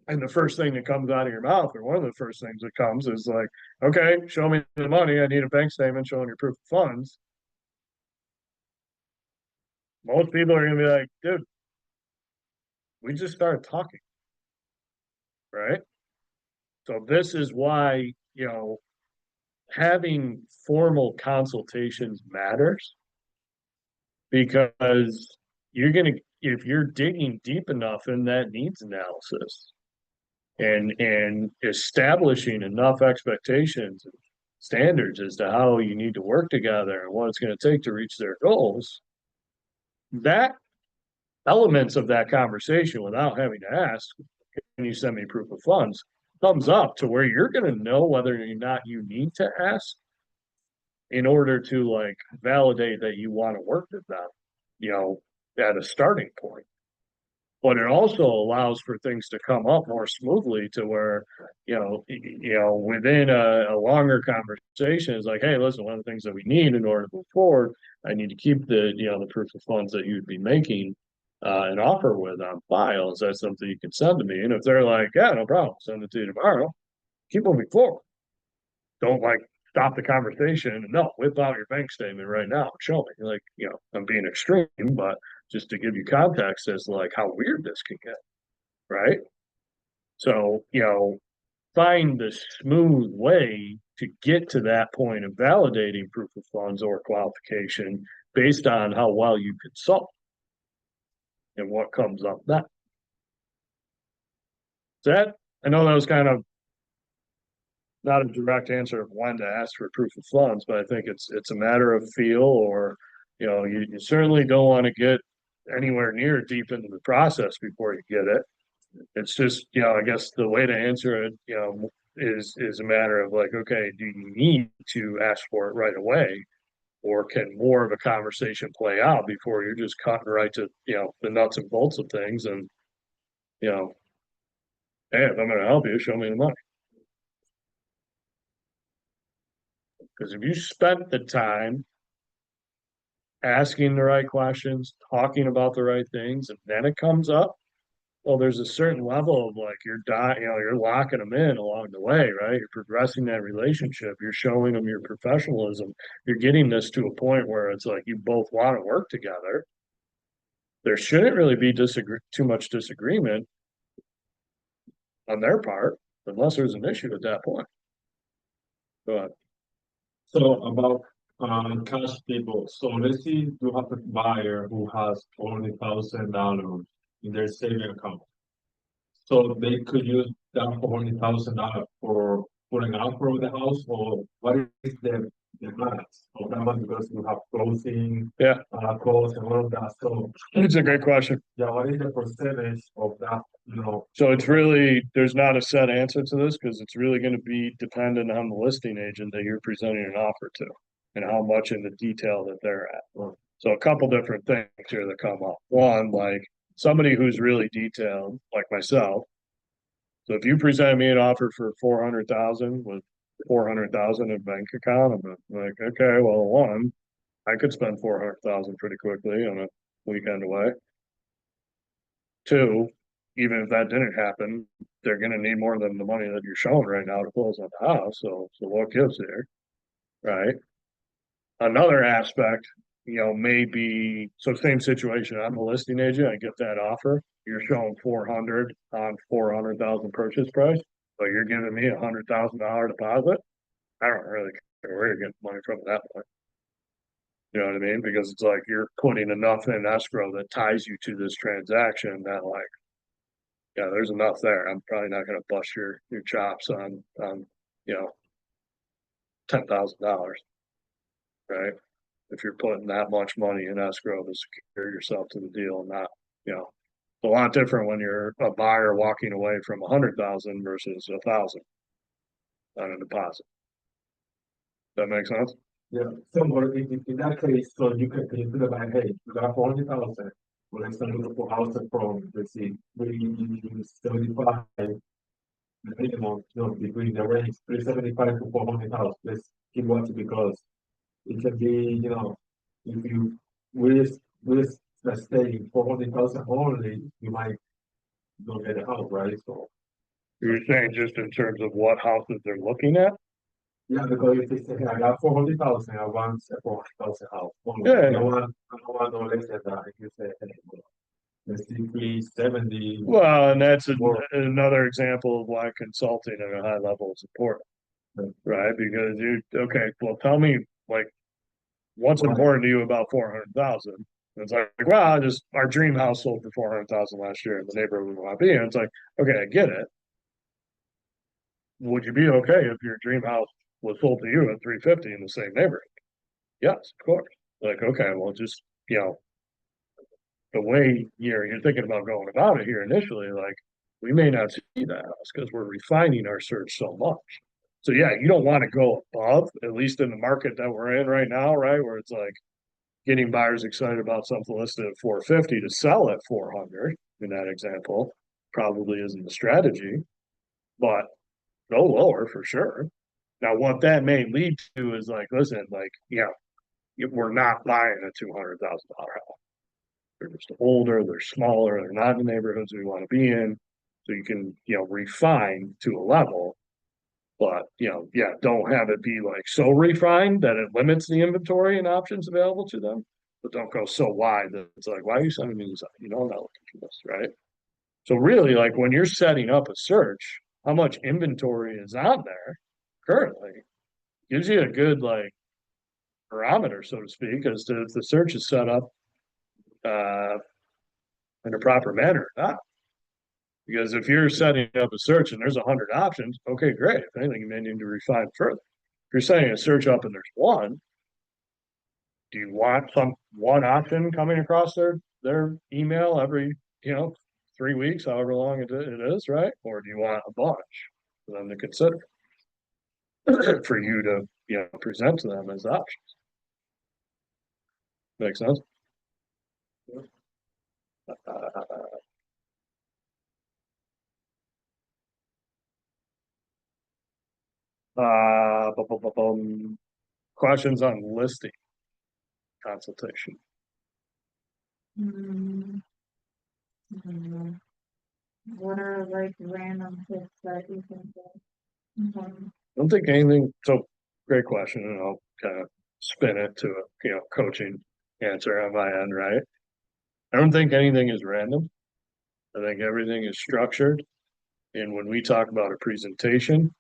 And the first thing that comes out of your mouth, or one of the first things that comes, is like, okay, show me the money. I need a bank statement showing your proof of funds. Most people are gonna be like, dude, we just started talking, right? So this is why, having formal consultations matters, because if you're digging deep enough in that needs analysis and establishing enough expectations and standards as to how you need to work together and what it's going to take to reach their goals, that elements of that conversation, without having to ask, can you send me proof of funds, thumbs up to where you're going to know whether or not you need to ask in order to like validate that you want to work with them, at a starting point. But it also allows for things to come up more smoothly to where, within a longer conversation is like, hey, listen, one of the things that we need in order to move forward, I need to keep the proof of funds that you'd be making an offer with on file. Is that something you can send to me? And if they're like, yeah, no problem, send it to you tomorrow, keep moving forward. Don't like stop the conversation and no, whip out your bank statement right now and show me. Like, I'm being extreme, but just to give you context as like how weird this can get, right? So, find the smooth way to get to that point of validating proof of funds or qualification based on how well you consult and what comes up next. That, I know that was kind of not a direct answer of when to ask for proof of funds, but I think it's a matter of feel, or you certainly don't want to get anywhere near deep into the process before you get it. It's just, I guess the way to answer it, is a matter of like, okay, do you need to ask for it right away? Or can more of a conversation play out before you're just cutting right to, the nuts and bolts of things and, hey, if I'm gonna help you, show me the money. Because if you spent the time asking the right questions, talking about the right things, and then it comes up, well, there's a certain level of like you're locking them in along the way, right? You're progressing that relationship. You're showing them your professionalism. You're getting this to a point where it's like you both want to work together. There shouldn't really be too much disagreement on their part, unless there's an issue at that point. Go ahead. So about cash people. So let's say you have a buyer who has $40,000 in their saving account. So they could use that $40,000 for putting out for the house, or what is the max of that one, because you have closing Yeah, costs and all of that. So it's a great question. yeah, what is the percentage of that, So there's not a set answer to this because it's really going to be dependent on the listing agent that you're presenting an offer to and how much in the detail that they're at. So a couple different things here that come up. One, like somebody who's really detailed, like myself. So if you present me an offer for 400,000 with 400,000 in bank account, I'm like, okay, well, one, I could spend 400,000 pretty quickly on a weekend away. Two, even if that didn't happen, they're gonna need more than the money that you're showing right now to close on the house, so what gives there, right? Another aspect, may be, so same situation, I'm a listing agent, I get that offer, you're showing 400 on 400,000 purchase price, but you're giving me $100,000 deposit, I don't really care where you're getting money from at that point. You know what I mean? Because it's like you're putting enough in escrow that ties you to this transaction that like, yeah, there's enough there. I'm probably not gonna bust your chops on $10,000, right? If you're putting that much money in escrow to secure yourself to the deal, not, it's a lot different when you're a buyer walking away from 100,000 versus 1,000 on a deposit. That makes sense? yeah. So in that case, so you can consider like, hey, you got 40,000, Well, let's look for houses from, let's see, 375. The minimum, between the range 375 to 400 house. Let's keep watching because it can be, if you risk let's say 400,000 only, you might not get a house, right? So You're saying just in terms of what houses they're looking at? yeah, because if they say, hey, I got 400,000, I want a 400,000 house. Only. Yeah. I don't want no less than that. If you say, hey, well, let's see, 370. Well, and that's More. another example of why consulting at a high level is important, right? Because okay, well, tell me, like, what's Right. important to you about 400,000? It's like, well, just our dream house sold for 400,000 last year in the neighborhood we want to be in. It's like, okay, I get it. Would you be okay if your dream house was sold to you at 350 in the same neighborhood? Yes, of course. Like, okay, well, just, the way you're thinking about going about it here initially, like, we may not see that house because we're refining our search so much. So yeah, you don't want to go above, at least in the market that we're in right now, right? Where it's like getting buyers excited about something listed at 450 to sell at 400 in that example probably isn't the strategy, but go lower for sure. Now, what that may lead to is like, listen, like, we're not buying a $200,000 house. They're just older, they're smaller, they're not in the neighborhoods we want to be in. So you can, refine to a level, but don't have it be like so refined that it limits the inventory and options available to them. But don't go so wide that it's like, why are you sending me this? I'm not looking for this, right? So really, like when you're setting up a search, how much inventory is on there currently gives you a good like parameter, so to speak, as to if the search is set up uh, in a proper manner or not. Because if you're setting up a search and there's 100 options, okay, great. If anything, you may need to refine further. If you're setting a search up and there's one, do you want one option coming across their email every 3 weeks, however long it is, right? Or do you want a bunch for them to consider for you to present to them as options? Make sense? Questions on listing consultation. Hmm. What are like random tips that you think of? I don't think anything. So great question, and I'll kind of spin it to a coaching answer on my end, right? I don't think anything is random. I think everything is structured. And when we talk about a presentation,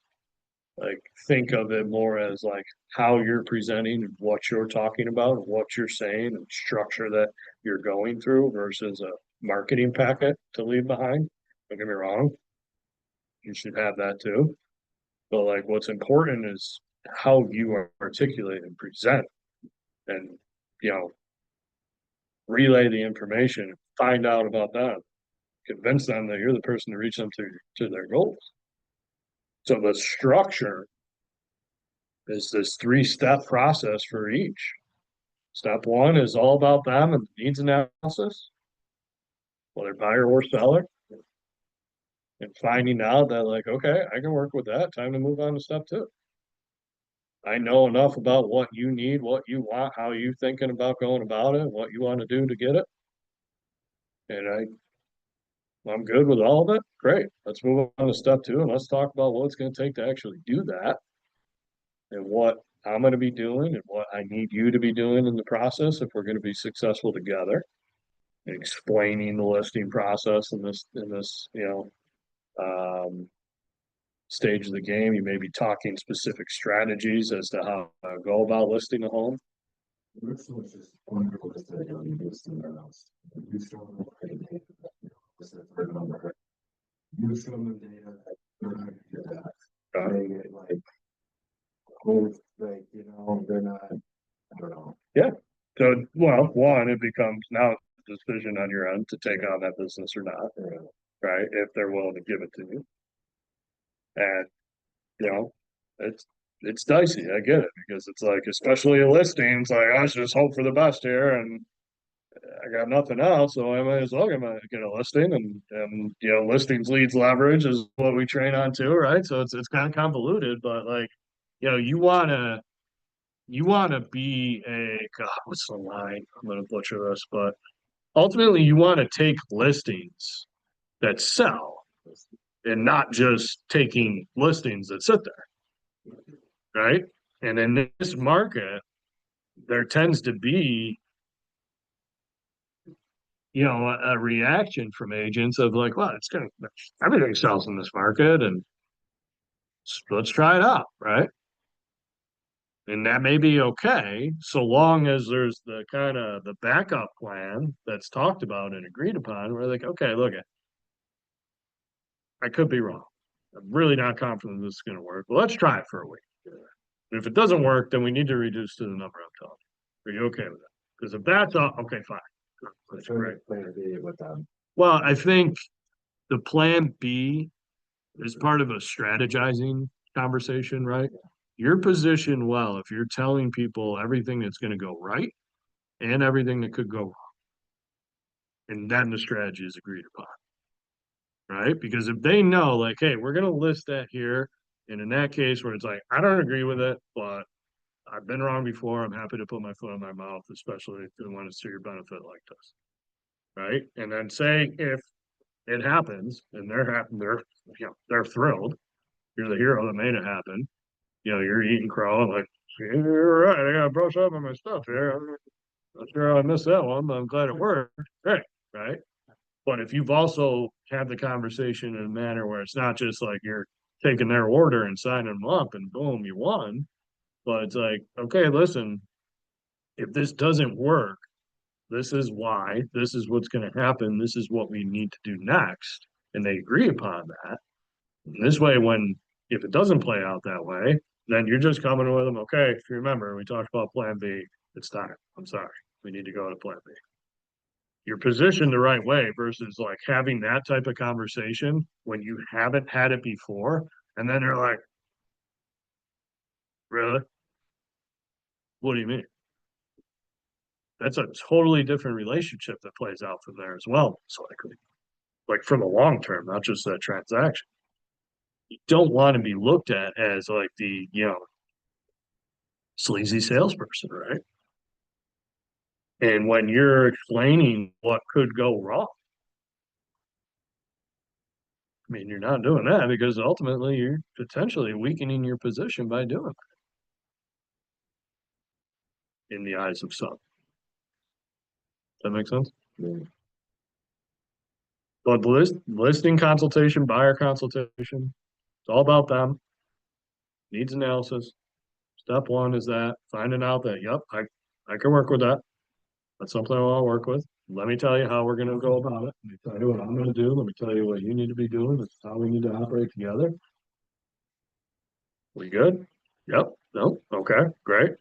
like think of it more as like how you're presenting and what you're talking about and what you're saying and structure that you're going through versus a marketing packet to leave behind. Don't get me wrong. You should have that too. But like what's important is how you articulate and present and relay the information, find out about them, convince them that you're the person to reach them to their goals. So the structure is this 3-step process for each. Step 1 is all about them and needs analysis, whether buyer or seller, and finding out that like, okay, I can work with that. Time to move on to step 2. I know enough about what you need, what you want, how you thinking about going about it, what you want to do to get it. And I'm good with all of it. Great. Let's move on to step 2 and let's talk about what it's going to take to actually do that and what I'm going to be doing and what I need you to be doing in the process if we're going to be successful together. Explaining the listing process in this stage of the game. You may be talking specific strategies as to how to go about listing a home. Resources on your list that you need to somewhere else. You show them what they did, this is the number. You show them data that they're not gonna get that. They get like, whole, like, they're not, I don't know. Yeah. So, well, one, it becomes now a decision on your end to take on that business or not, right? If they're willing to give it to you. And, it's dicey. I get it because it's like, especially a listing, it's like, I should just hope for the best here. And I got nothing else, so I might as well get a listing and you know, listings leads leverage is what we train on too, right? So it's kind of convoluted, but like, you know, you wanna be a, God, what's the line? I'm gonna butcher this, but ultimately you want to take listings that sell and not just taking listings that sit there, right? And in this market, there tends to be, you know, a reaction from agents of like, well, it's gonna everything sells in this market, and let's try it out, right? And that may be okay, so long as there's the kind of the backup plan that's talked about and agreed upon, where like, okay, look, I could be wrong. I'm really not confident this is going to work, but let's try it for a week. And if it doesn't work, then we need to reduce to the number I'm telling you. Are you okay with that? Because if that's all, okay, fine. That's great. Plan B with them. Well, I think the plan B is part of a strategizing conversation, right? You're positioned well if you're telling people everything that's going to go right and everything that could go wrong. And then the strategy is agreed upon, right? Because if they know, like, hey, we're going to list that here, and in that case where it's like, I don't agree with it, but I've been wrong before, I'm happy to put my foot in my mouth, especially if you want to see your benefit like this, right? And then say if it happens and they're you know, they're thrilled, you're the hero that made it happen. You know, you're eating crow like, you're right, I gotta brush up on my stuff here. I'm not sure how I missed that one, but I'm glad it worked. Great, right? But if you've also had the conversation in a manner where it's not just like you're taking their order and signing them up and boom, you won, but it's like, okay, listen, if this doesn't work, this is why, this is what's going to happen, this is what we need to do next. And they agree upon that. And this way, when if it doesn't play out that way, then you're just coming with them. Okay, if you remember, we talked about plan B. It's time. I'm sorry. We need to go to plan B. You're positioned the right way versus like having that type of conversation when you haven't had it before. And then they're like, really? What do you mean? That's a totally different relationship that plays out from there as well. So like for the long term, not just that transaction. You don't want to be looked at as like the, you know, sleazy salesperson, right? And when you're explaining what could go wrong, I mean, you're not doing that because ultimately you're potentially weakening your position by doing that in the eyes of some. That makes sense? Yeah. But listing consultation, buyer consultation, it's all about them. Needs analysis. Step one is that finding out that, yep, I can work with that. That's something I want to work with. Let me tell you how we're going to go about it. Let me tell you what I'm going to do. Let me tell you what you need to be doing. This is how we need to operate together. We good? Yep. No. Okay. Great.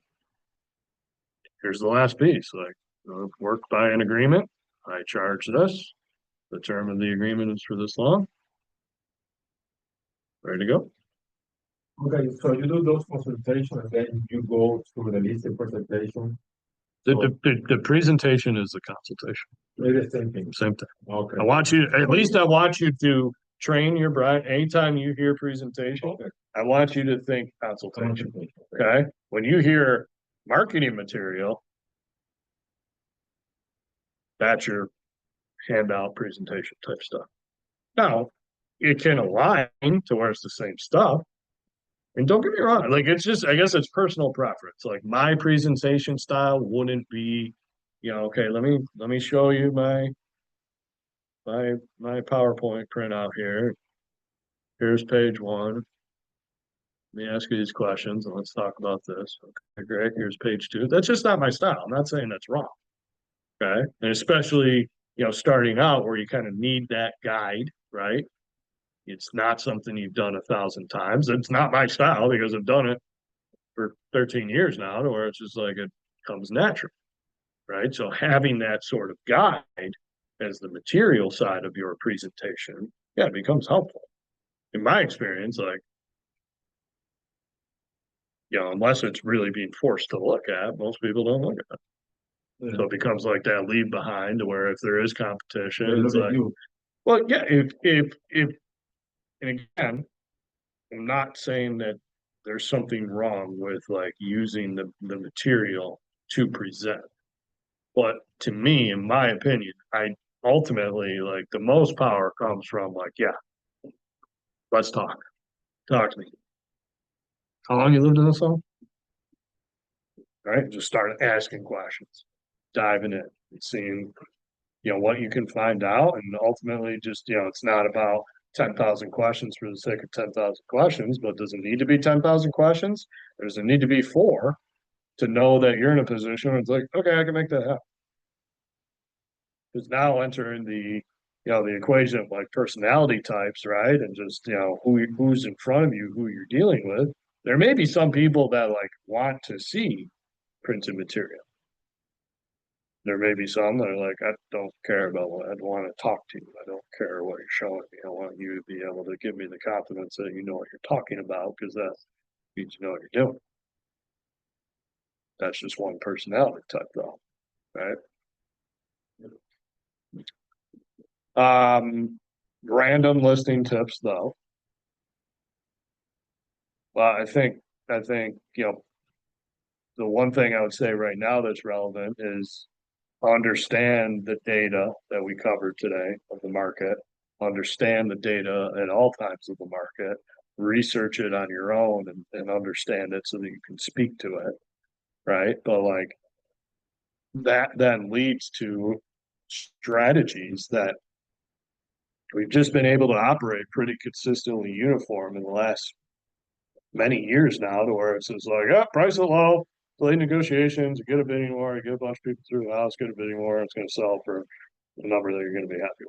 Here's the last piece. Like, work by an agreement. I charge this. The term of the agreement is for this long. Ready to go? Okay, so you do those consultations and then you go to the listing presentation. The presentation is the consultation. Maybe the same thing. Same thing. Okay. I want you, at least I want you to train your bride. Anytime you hear presentation, Okay. I want you to think consultation. Okay. When you hear marketing material, that's your handout presentation type stuff. Now, it can align to where it's the same stuff. And don't get me wrong, like it's just, I guess it's personal preference. Like my presentation style wouldn't be, you know, okay, let me show you my PowerPoint printout here. Here's page one. Let me ask you these questions and let's talk about this. Okay, great. Here's page two. That's just not my style. I'm not saying that's wrong. Okay. And especially, you know, starting out where you kind of need that guide, right? It's not something you've done 1,000 times. It's not my style because I've done it for 13 years now to where it's just like it comes natural, right? So having that sort of guide as the material side of your presentation, yeah, it becomes helpful. In my experience, like, you know, unless it's really being forced to look at, most people don't look at it. So it becomes like that leave behind to where if there is They competition, look it's at like, you. well, yeah, if, and again, I'm not saying that there's something wrong with like using the material to present. But to me, in my opinion, I ultimately like the most power comes from like, yeah, let's talk. Talk to me. How long you lived in this home? Right? Just start asking questions, diving in and seeing, what you can find out. And ultimately just, it's not about 10,000 questions for the sake of 10,000 questions, but does it need to be 10,000 questions? Or does it need to be four to know that you're in a position where it's like, okay, I can make that happen. Because now entering the equation of like personality types, right? And just, who's in front of you, who you're dealing with. There may be some people that like want to see printed material. There may be some that are like, I don't care about what I want to talk to you. I don't care what you're showing me. I want you to be able to give me the confidence that you know what you're talking about because that means you know what you're doing. That's just one personality type though, right? Random listing tips though. Well, I think, the one thing I would say right now that's relevant is understand the data that we covered today of the market, understand the data at all times of the market, research it on your own and understand it so that you can speak to it, right? But like that then leads to strategies that we've just been able to operate pretty consistently uniform in the last many years now to where it's just like, yeah, price it low, delay negotiations, get a bidding war, get a bunch of people through the house, get a bidding war, it's going to sell for the number that you're going to be happy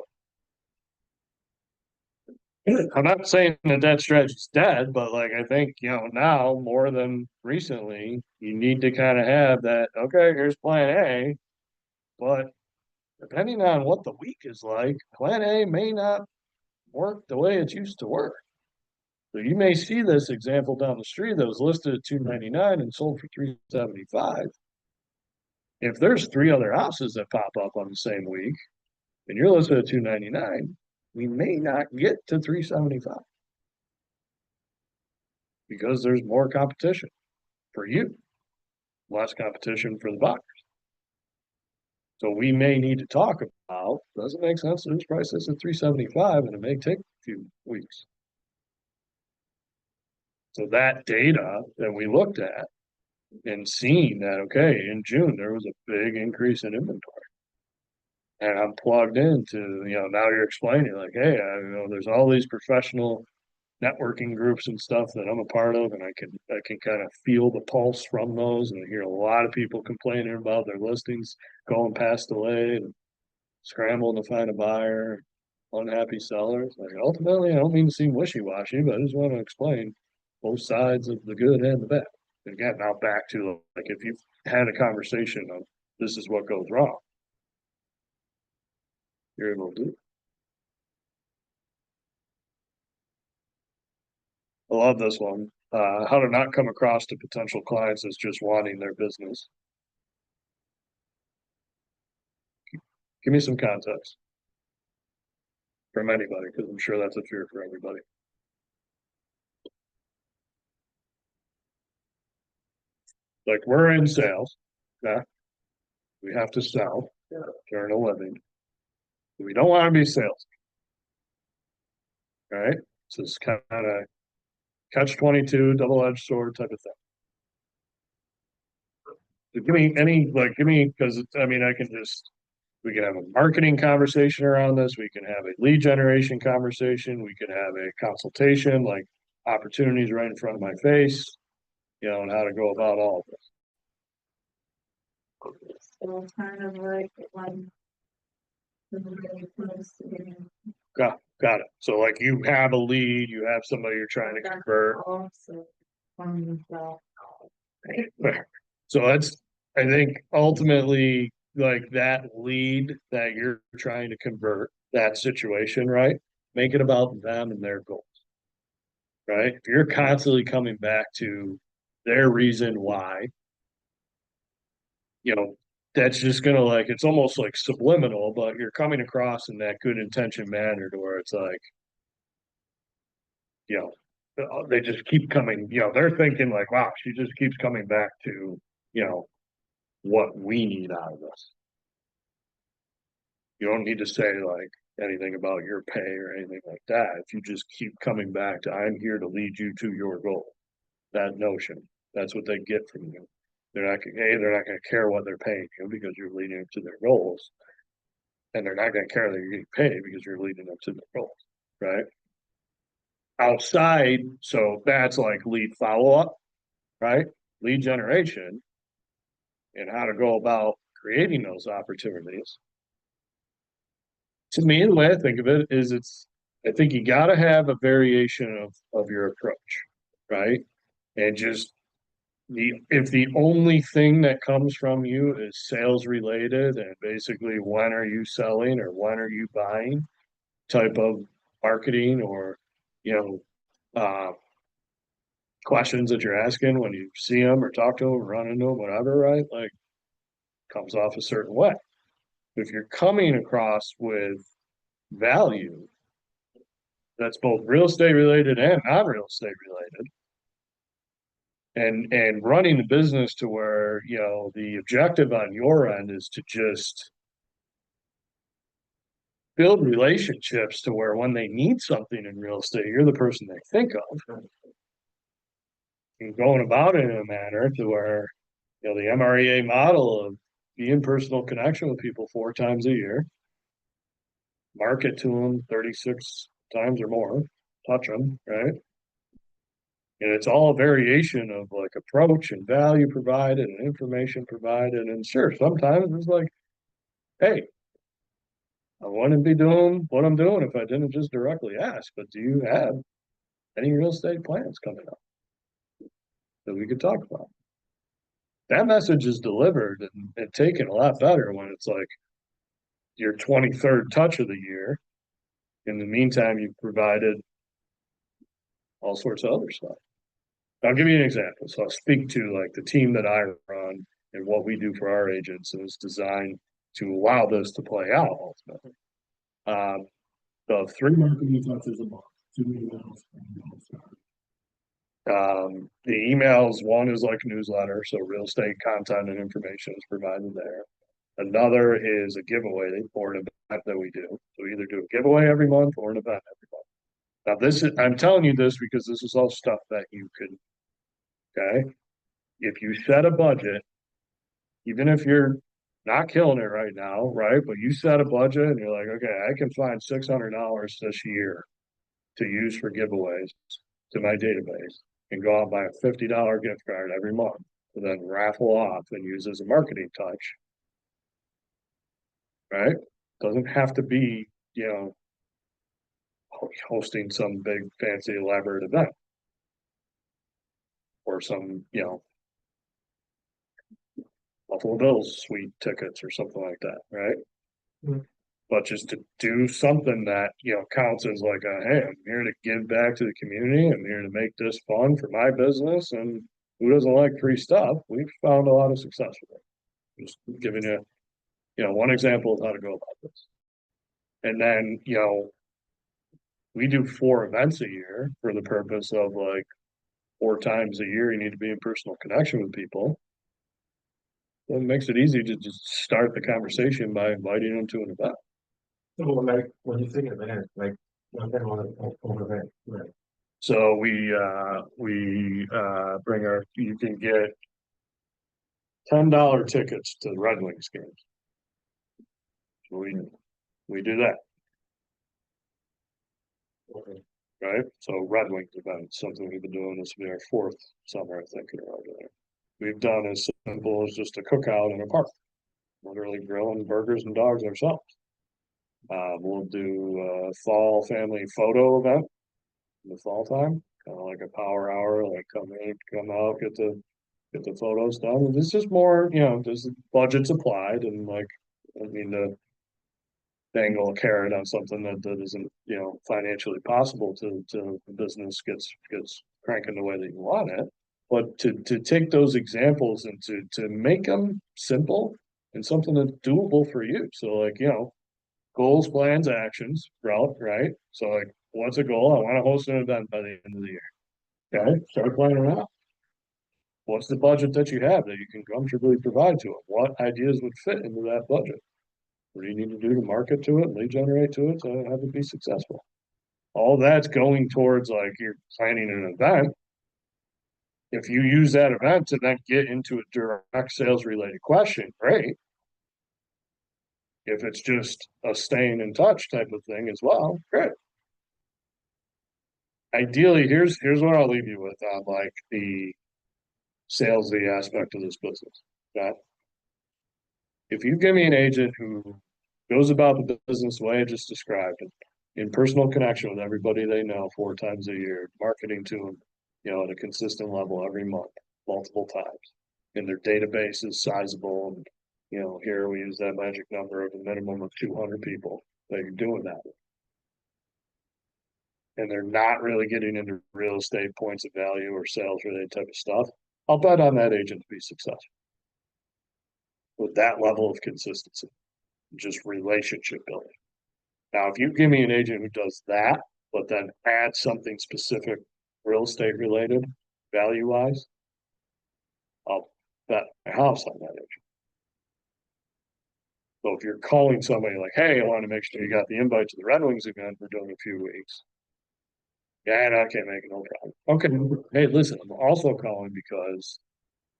with. I'm not saying that strategy's dead, but like I think, now more than recently, you need to kind of have that, okay, here's plan A, but depending on what the week is like, plan A may not work the way it used to work. So you may see this example down the street that was listed at 299 and sold for 375. If there's three other houses that pop up on the same week and you're listed at 299, we may not get to 375 because there's more competition for you, less competition for the buyers. So we may need to talk about, does it make sense to just price this at 375 and it may take a few weeks. So that data that we looked at and seeing that, okay, in June, there was a big increase in inventory. And I'm plugged into, now you're explaining like, hey, there's all these professional networking groups and stuff that I'm a part of, and I can kind of feel the pulse from those, and I hear a lot of people complaining about their listings going past delay and scrambling to find a buyer, unhappy sellers. Like ultimately, I don't mean to seem wishy-washy, but I just want to explain both sides of the good and the bad. And again, now back to like if you've had a conversation of this is what goes wrong, you're able to do it. I love this one. How to not come across to potential clients as just wanting their business. Give me some context from anybody, because I'm sure that's a fear for everybody. Like we're in sales, yeah. We have to sell to earn a living. We don't want to be sales, right? So it's kind of catch 22, double-edged sword type of thing. So give me, because I mean, we can have a marketing conversation around this. We can have a lead generation conversation. We could have a consultation, like opportunities right in front of my face, and how to go about all of this. So kind of like when. Really close to getting. Got it. So like you have a lead, you have somebody you're trying to convert. Also, from the. So that's, I think ultimately like that lead that you're trying to convert, that situation, right? Make it about them and their goals, right? If you're constantly coming back to their reason why, that's just gonna like, it's almost like subliminal, but you're coming across in that good intention manner to where it's like, you know, they just keep coming, you know, they're thinking like, wow, she just keeps coming back to, you know, what we need out of this. You don't need to say like anything about your pay or anything like that. If you just keep coming back to, I'm here to lead you to your goal, that notion, that's what they get from you. They're not, they're not gonna care what they're paying you because you're leading them to their goals. And they're not gonna care that you're getting paid because you're leading them to their goals, right? Outside, so that's like lead follow-up, right? Lead generation and how to go about creating those opportunities. To me, the way I think of it is I think you gotta have a variation of your approach, right? And just if the only thing that comes from you is sales related and basically when are you selling or when are you buying type of marketing or, you know, questions that you're asking when you see them or talk to them or run into them, whatever, right? Like comes off a certain way. If you're coming across with value that's both real estate related and non-real estate related, and running the business to where, you know, the objective on your end is to just build relationships to where when they need something in real estate, you're the person they think of. And going about it in a manner to where, you know, the MREA model of be in personal connection with people 4 times a year, market to them 36 times or more, touch them, right? And it's all a variation of like approach and value provided and information provided. And sure, sometimes it's like, hey, I wouldn't be doing what I'm doing if I didn't just directly ask, but do you have any real estate plans coming up that we could talk about? That message is delivered and taken a lot better when it's like your 23rd touch of the year. In the meantime, you've provided all sorts of other stuff. I'll give you an example. So I'll speak to like the team that I run and what we do for our agents, and it's designed to allow this to play out ultimately. The 3 marketing touches a month, 2 emails. The emails, one is like newsletter, so real estate content and information is provided there. Another is a giveaway or an event that we do. So we either do a giveaway every month or an event every month. Now this is, I'm telling you this because this is all stuff that you could, okay? If you set a budget, even if you're not killing it right now, right? But you set a budget and you're like, okay, I can find $600 this year to use for giveaways to my database and go out and buy a $50 gift card every month and then raffle off and use as a marketing touch. Right? Doesn't have to be, you know, hosting some big fancy elaborate event or some, you know, Buffalo Bills suite tickets or something like that, right? Mm. But just to do something that, you know, counts as like a, hey, I'm here to give back to the community. I'm here to make this fun for my business. And who doesn't like free stuff? We've found a lot of success with it. Just giving you know, one example of how to go about this. And then, you know, we do 4 events a year for the purpose of like 4 times a year, you need to be in personal connection with people. Well, it makes it easy to just start the conversation by inviting them to an event. So like when you say event, like what kind of event, right? So we bring you can get $10 tickets to the Red Wings games. So we do that, Okay. right? So Red Wings event, something we've been doing. This will be our 4th summer, I think, in a row there. We've done as simple as just a cookout in a park, literally grilling burgers and dogs ourselves. We'll do a fall family photo event in the fall time, kind of like a power hour, like come in, come out, get the photos done. And this is more, you know, there's budgets applied and like, I mean, to dangle a carrot on something that isn't, you know, financially possible to the business gets cranking the way that you want it. But to take those examples and to make them simple and something that's doable for you. So like, goals, plans, actions, route, right? So like, what's a goal? I want to host an event by the end of the year. Okay, start planning out. What's the budget that you have that you can comfortably provide to it? What ideas would fit into that budget? What do you need to do to market to it, lead generate to it to have it be successful? All that's going towards like you're planning an event. If you use that event to then get into a direct sales related question, great. If it's just a staying in touch type of thing as well, great. Ideally, here's what I'll leave you with on like the salesy aspect of this business. That if you give me an agent who goes about the business the way I just described, in personal connection with everybody they know 4 times a year, marketing to them, at a consistent level every month, multiple times, and their database is sizable, and here we use that magic number of a minimum of 200 people that you're doing that with. And they're not really getting into real estate points of value or sales related type of stuff, I'll bet on that agent to be successful with that level of consistency, just relationship building. Now, if you give me an agent who does that, but then add something specific real estate related value wise, I'll bet my house on that agent. So if you're calling somebody like, hey, I want to make sure you got the invite to the Red Wings event we're doing in a few weeks. Yeah, no, I can't make it, no problem. Okay, hey, listen, I'm also calling because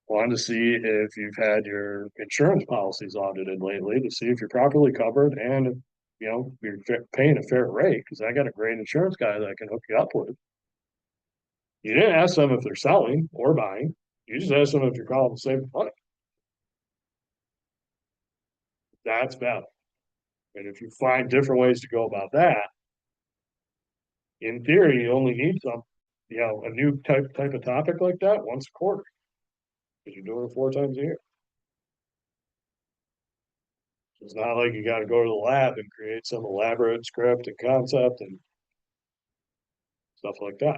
I wanted to see if you've had your insurance policies audited lately to see if you're properly covered and if, you're paying a fair rate, because I got a great insurance guy that I can hook you up with. You didn't ask them if they're selling or buying. You just asked them if you're calling to save money. That's valid. And if you find different ways to go about that, in theory, you only need a new type of topic like that once a quarter, because you're doing it 4 times a year. It's not like you got to go to the lab and create some elaborate script and concept and stuff like that.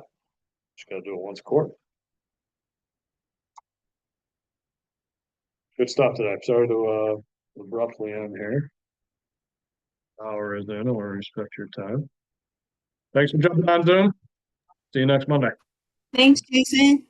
Just got to do it once a quarter. Good stuff today. Sorry to abruptly end here. Hour is in. I want to respect your time. Thanks for jumping on Zoom. See you next Monday. Thanks, Jason.